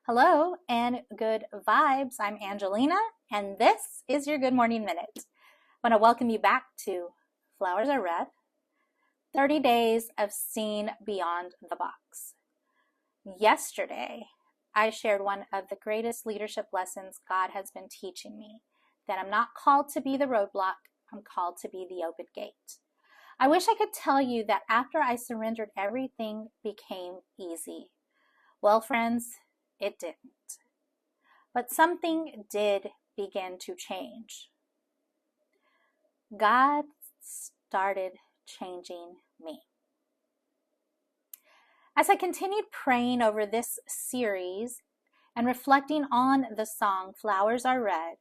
Hello and good vibes. I'm Angelina, and this is your Good Morning Minute. I want to welcome you back to Flowers Are Red, 30 Days of Seeing Beyond the Box. Yesterday, I shared one of the greatest leadership lessons God has been teaching me, that I'm not called to be the roadblock, I'm called to be the open gate. I wish I could tell you that after I surrendered, everything became easy. Well, friends, it didn't. But something did begin to change. God started changing me. As I continued praying over this series and reflecting on the song Flowers Are Red,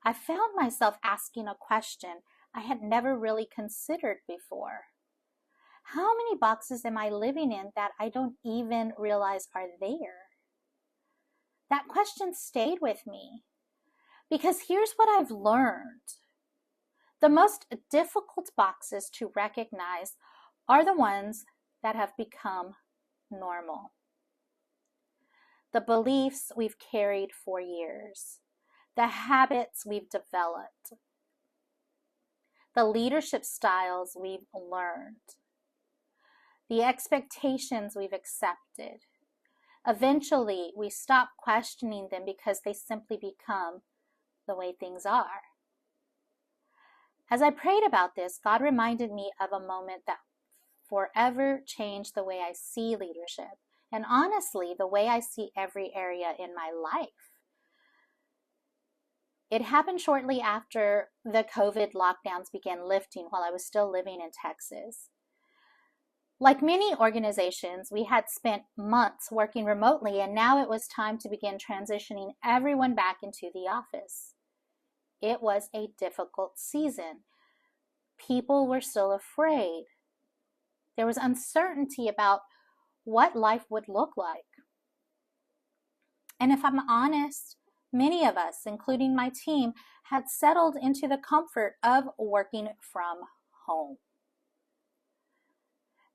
I found myself asking a question I had never really considered before. How many boxes am I living in that I don't even realize are there? That question stayed with me because here's what I've learned. The most difficult boxes to recognize are the ones that have become normal. The beliefs we've carried for years, the habits we've developed, the leadership styles we've learned, the expectations we've accepted. Eventually, we stop questioning them because they simply become the way things are. As I prayed about this, God reminded me of a moment that forever changed the way I see leadership, and honestly, the way I see every area in my life. It happened shortly after the COVID lockdowns began lifting while I was still living in Texas. Like many organizations, we had spent months working remotely, and now it was time to begin transitioning everyone back into the office. It was a difficult season. People were still afraid. There was uncertainty about what life would look like. And if I'm honest, many of us, including my team, had settled into the comfort of working from home.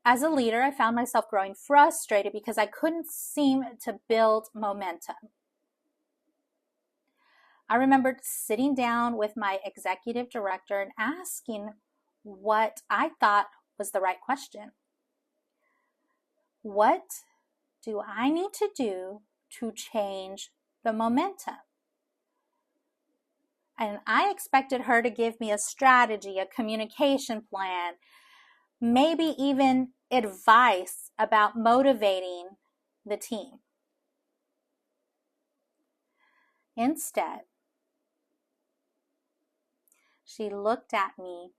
As a leader, I found myself growing frustrated because I couldn't seem to build momentum. I remembered sitting down with my executive director and asking what I thought was the right question. What do I need to do to change the momentum? And I expected her to give me a strategy, a communication plan, maybe even advice about motivating the team. Instead, she looked at me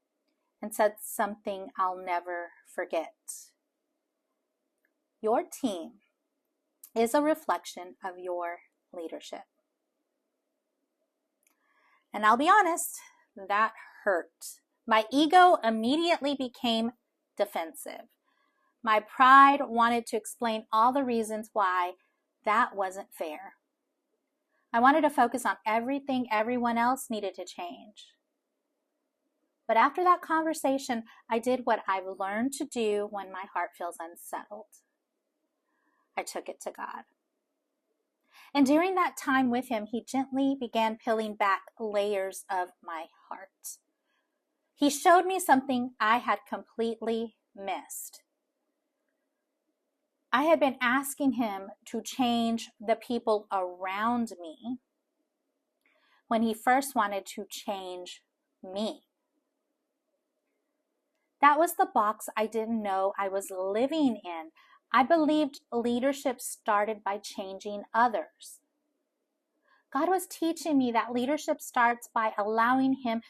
and said something I'll never forget. Your team is a reflection of your leadership. And I'll be honest, that hurt. My ego immediately became defensive. My pride wanted to explain all the reasons why that wasn't fair. I wanted to focus on everything everyone else needed to change. But after that conversation, I did what I've learned to do when my heart feels unsettled. I took it to God. And during that time with him, he gently began peeling back layers of my heart. He showed me something I had completely missed. I had been asking him to change the people around me when he first wanted to change me. That was the box I didn't know I was living in. I believed leadership started by changing others. God was teaching me that leadership starts by allowing him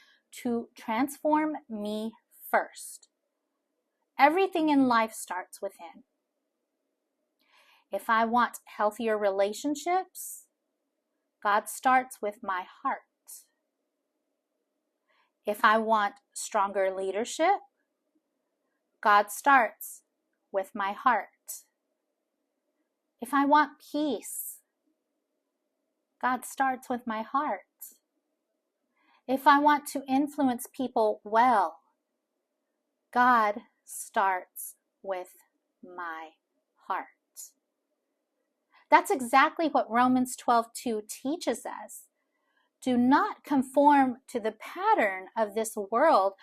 to transform me first. Everything in life starts within. If I want healthier relationships, God starts with my heart. If I want stronger leadership, God starts with my heart. If I want peace, God starts with my heart. If I want to influence people well, God starts with my heart. That's exactly what Romans 12:2 teaches us. Do not conform to the pattern of this world,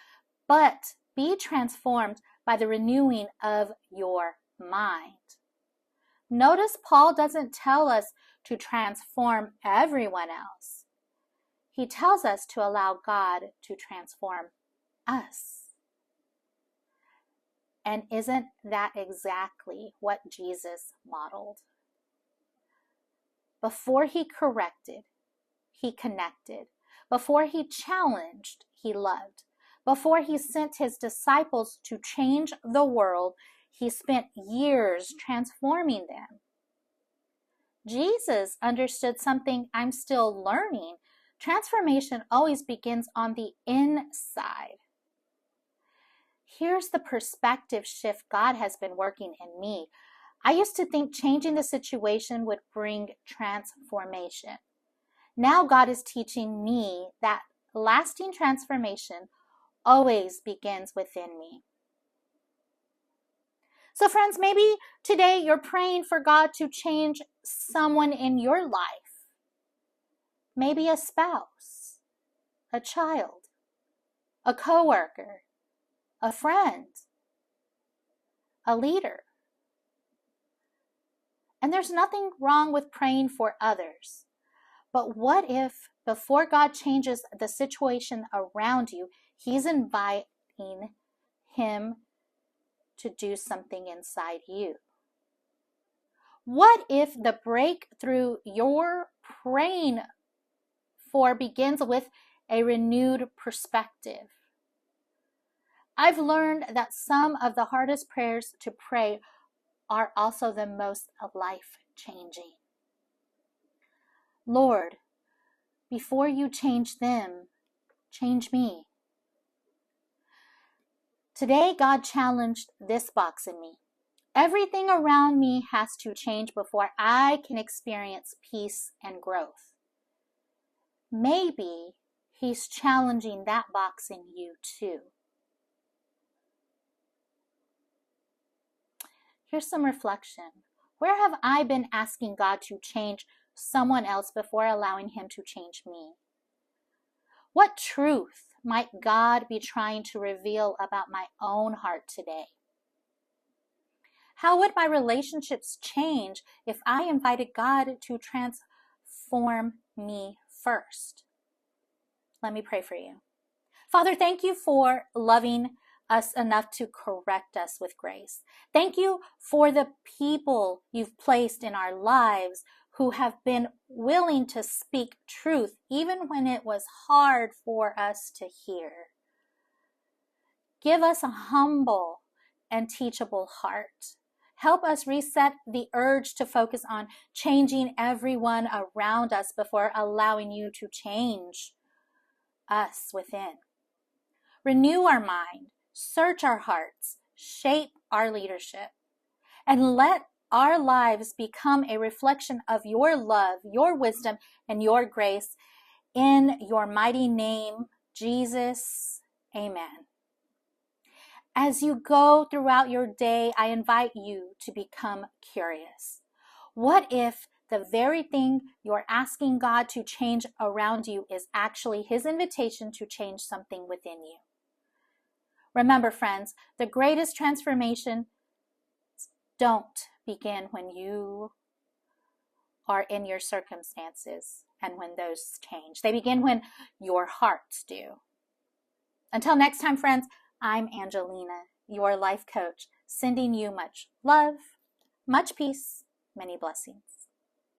but be transformed by the renewing of your mind. Notice Paul doesn't tell us to transform everyone else. He tells us to allow God to transform us. And isn't that exactly what Jesus modeled? Before he corrected, he connected. Before he challenged, he loved. Before he sent his disciples to change the world, he spent years transforming them. Jesus understood something I'm still learning. Transformation always begins on the inside. Here's the perspective shift God has been working in me. I used to think changing the situation would bring transformation. Now God is teaching me that lasting transformation always begins within me. So friends, maybe today you're praying for God to change someone in your life. Maybe a spouse, a child, a coworker, a friend, a leader. And there's nothing wrong with praying for others. But what if before God changes the situation around you, he's inviting him to do something inside you? What if the breakthrough you're praying for begins with a renewed perspective? I've learned that some of the hardest prayers to pray are also the most life-changing. Lord, before you change them, change me. Today, God challenged this box in me. Everything around me has to change before I can experience peace and growth. Maybe he's challenging that box in you too. Here's some reflection. Where have I been asking God to change someone else before allowing him to change me? What truth might God be trying to reveal about my own heart today? How would my relationships change if I invited God to transform me first? Let me pray for you. Father, thank you for loving us enough to correct us with grace. Thank you for the people you've placed in our lives who have been willing to speak truth even when it was hard for us to hear. Give us a humble and teachable heart. Help us reset the urge to focus on changing everyone around us before allowing you to change us within. Renew our mind, search our hearts, shape our leadership, and let our lives become a reflection of your love, your wisdom, and your grace. In your mighty name, Jesus, amen. As you go throughout your day, I invite you to become curious. What if the very thing you're asking God to change around you is actually his invitation to change something within you? Remember, friends, the greatest transformation don't begin when you are in your circumstances and when those change. They begin when your hearts do. Until next time, friends, I'm Angelina, your life coach, sending you much love, much peace, many blessings.